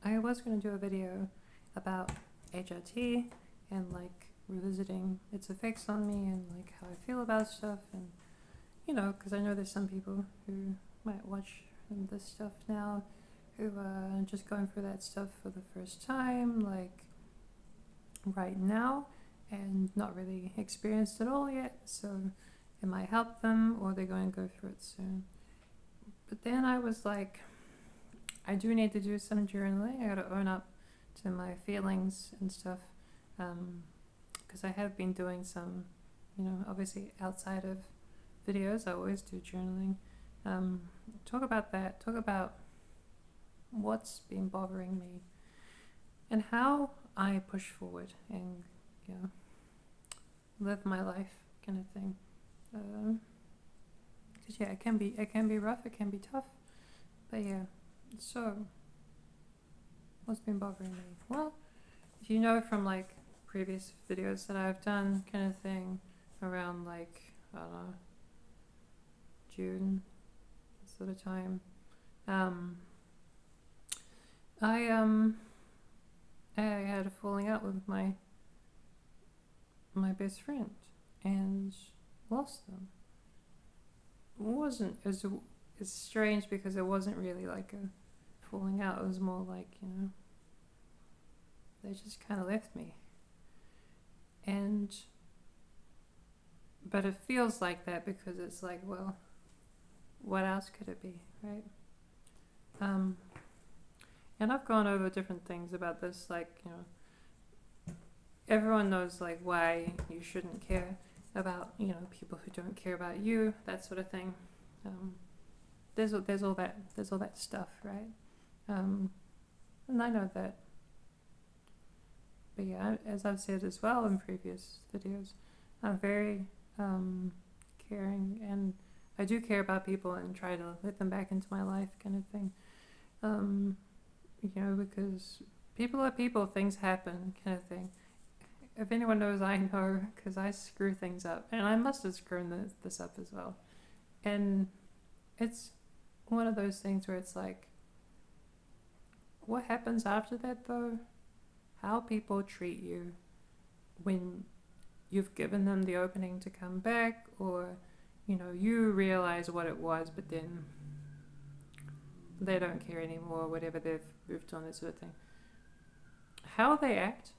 I was going to do a video about HRT and like revisiting its effects on me and like how I feel about stuff, and because I know there's some people who might watch this stuff now who are just going through that stuff for the first time, like right now, and not really experienced it all yet, so it might help them, or they're going to go through it soon. But then I was like, I do need to do some journaling. I gotta own up to my feelings and stuff, because I have been doing some, obviously outside of videos. I always do journaling. Talk about that. Talk about what's been bothering me and how I push forward and live my life, kind of thing. Because it can be rough. It can be tough. But yeah. So, what's been bothering me? Well, if you know from like previous videos that I've done, kind of thing, around like, I don't know, June sort of time, I had a falling out with my best friend and lost them. It wasn't as it's strange because it wasn't really like a falling out. It was more like, they just kind of left me. But it feels like that because it's like, well, what else could it be, right? And I've gone over different things about this, like, everyone knows like why you shouldn't care about, people who don't care about you, that sort of thing. There's all that stuff, right? And I know that. But yeah, as I've said as well in previous videos, I'm very caring, and I do care about people and try to let them back into my life, kind of thing. Because people are people, things happen, kind of thing. If anyone knows, I know, because I screw things up, and I must have screwed this up as well. And it's one of those things where it's like, what happens after that though? How people treat you when you've given them the opening to come back, or you realize what it was, but then they don't care anymore, whatever, they've moved on, that sort of thing. How they act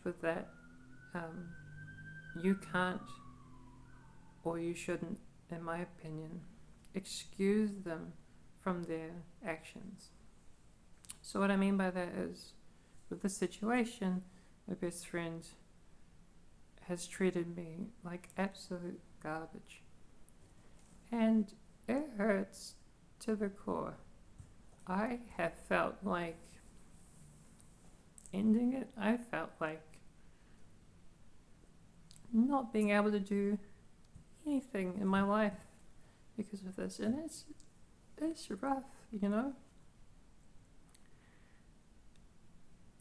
with that, you can't, or you shouldn't, in my opinion, excuse them from their actions. So what I mean by that is, with this situation, my best friend has treated me like absolute garbage. And it hurts to the core. I have felt like ending it. I felt like not being able to do anything in my life because of this. And it's rough,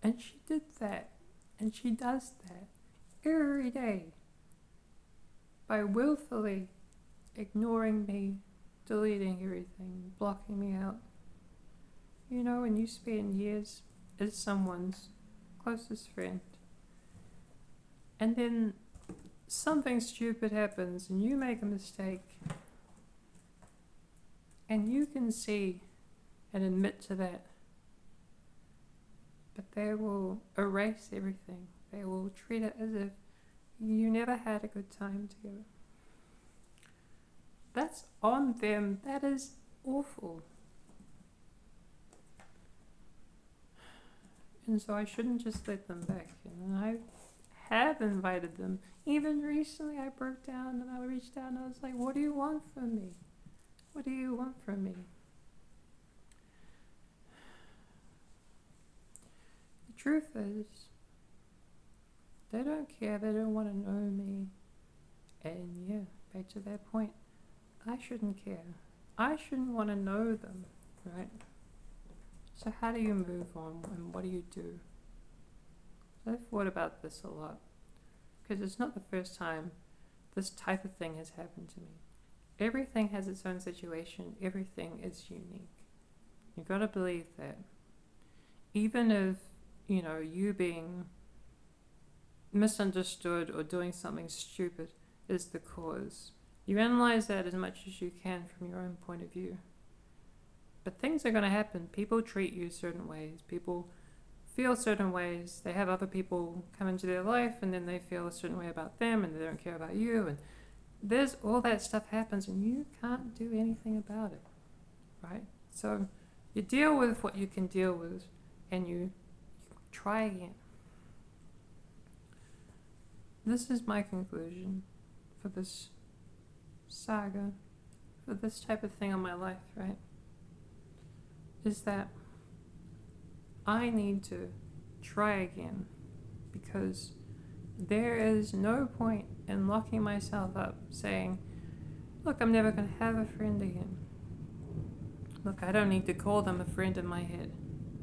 And she did that, and she does that every day by willfully ignoring me, deleting everything, blocking me out. When you spend years as someone's closest friend, and then something stupid happens and you make a mistake, and you can see and admit to that, but they will erase everything. They will treat it as if you never had a good time together. That's on them. That is awful. And so I shouldn't just let them back. I have invited them. Even recently I broke down and I reached out and I was like, what do you want from me? What do you want from me? The truth is, they don't care. They don't want to know me. And yeah, back to that point, I shouldn't care. I shouldn't want to know them, right? So how do you move on, and what do you do? I've thought about this a lot, because it's not the first time this type of thing has happened to me. Everything has its own situation. Everything is unique. You gotta believe that. Even if, you being misunderstood or doing something stupid is the cause, you analyze that as much as you can from your own point of view. But things are going to happen. People treat you certain ways. People feel certain ways. They have other people come into their life and then they feel a certain way about them and they don't care about you. And there's all that stuff happens and you can't do anything about it, right? So you deal with what you can deal with and you try again. This is my conclusion for this saga, for this type of thing in my life, right? Is that I need to try again because there is no point in locking myself up saying, look, I'm never going to have a friend again. Look, I don't need to call them a friend in my head.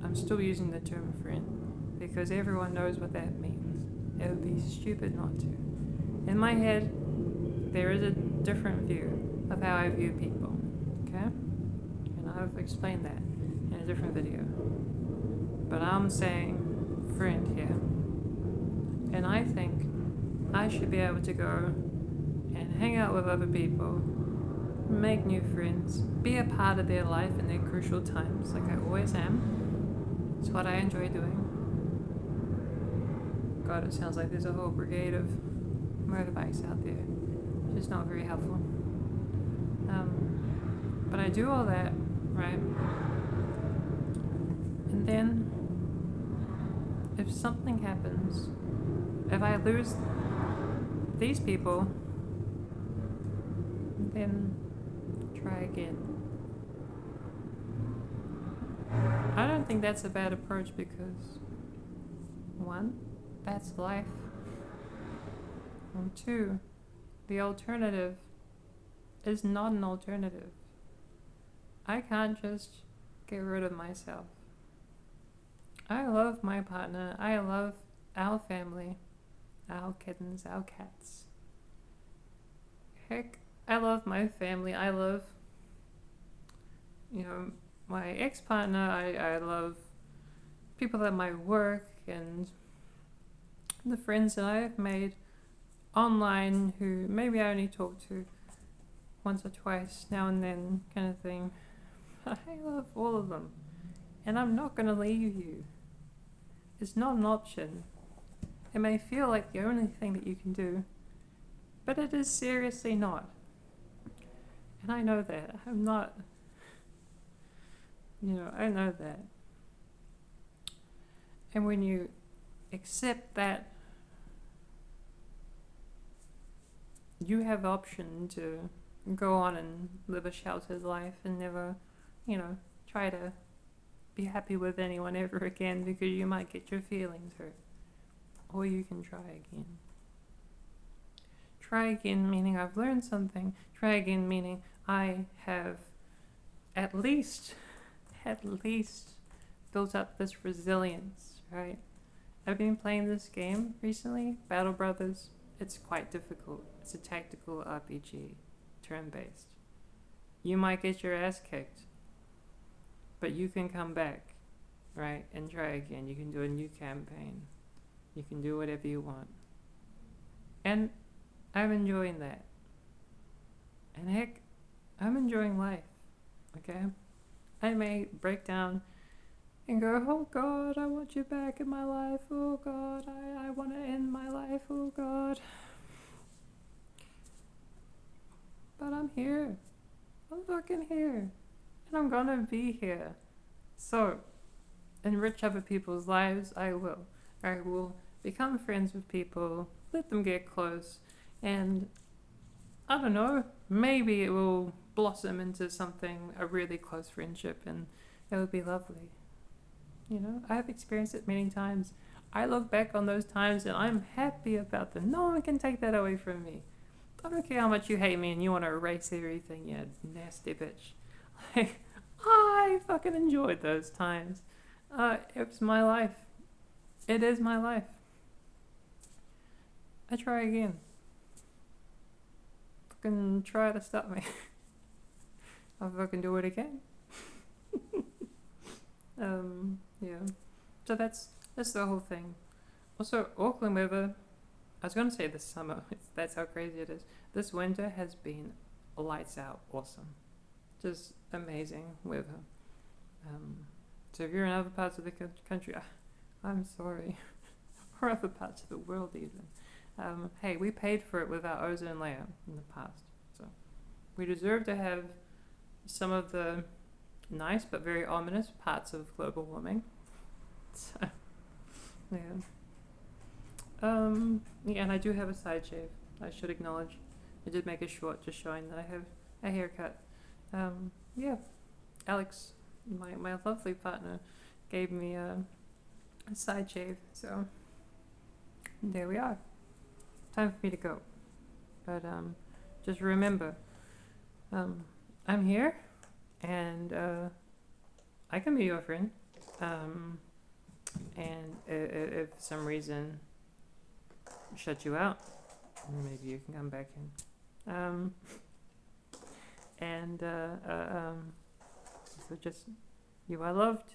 I'm still using the term friend because everyone knows what that means. It would be stupid not to. In my head, there is a different view of how I view people, okay? And I've explained that in a different video. But I'm saying friend here. And I think I should be able to go and hang out with other people, make new friends, be a part of their life in their crucial times, like I always am. It's what I enjoy doing. God, it sounds like there's a whole brigade of motorbikes out there. It's just not very helpful. But I do all that, right? And then, if something happens, if I lose these people, then try again. I don't think that's a bad approach because, one, that's life. And two, the alternative is not an alternative. I can't just get rid of myself. I love my partner. I love our family, our kittens, our cats. Heck, I love my family. I love, my ex-partner. I love people at my work and the friends that I have made online who maybe I only talk to once or twice now and then kind of thing. I love all of them. And I'm not going to leave you. It's not an option. It may feel like the only thing that you can do, but it is seriously not. And I know that. I'm not, I know that. And when you accept that you have the option to go on and live a sheltered life and never, try to be happy with anyone ever again because you might get your feelings hurt. Or you can try again. Try again meaning I've learned something. Try again meaning I have at least built up this resilience, right? I've been playing this game recently, Battle Brothers. It's quite difficult. It's a tactical RPG, turn-based. You might get your ass kicked, but you can come back, right, and try again. You can do a new campaign. You can do whatever you want. And I'm enjoying that. And heck, I'm enjoying life, okay? I may break down and go, oh God, I want you back in my life. Oh God, I want to end my life. Oh God. But I'm here. I'm fucking here. And I'm gonna be here. So, enrich other people's lives, I will. I will become friends with people, let them get close, and I don't know, maybe it will blossom into something, a really close friendship, and it would be lovely. I've experienced it many times. I look back on those times and I'm happy about them. No one can take that away from me. I don't care how much you hate me and you want to erase everything, you nasty bitch. Like, I fucking enjoyed those times. It was my life. It is my life. I try again. Fucking try to stop me. I'll fucking do it again. Yeah. So that's the whole thing. Also, Auckland weather. I was gonna say this summer. That's how crazy it is. This winter has been lights out, awesome, just amazing weather. So if you're in other parts of the country, I'm sorry, or other parts of the world even. Hey, we paid for it with our ozone layer in the past, so we deserve to have some of the nice but very ominous parts of global warming. So, yeah. Yeah, and I do have a side shave. I should acknowledge. I did make a short just showing that I have a haircut. Yeah, Alex, my lovely partner, gave me a side shave. So there we are. Time for me to go. But just remember, I'm here, and I can be your friend. And if for some reason shut you out, maybe you can come back in. And so just, you are loved,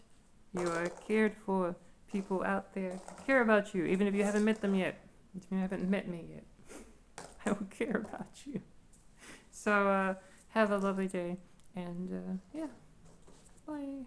you are cared for. People out there care about you, even if you haven't met them yet. If you haven't met me yet, I will care about you. So have a lovely day, and yeah, bye.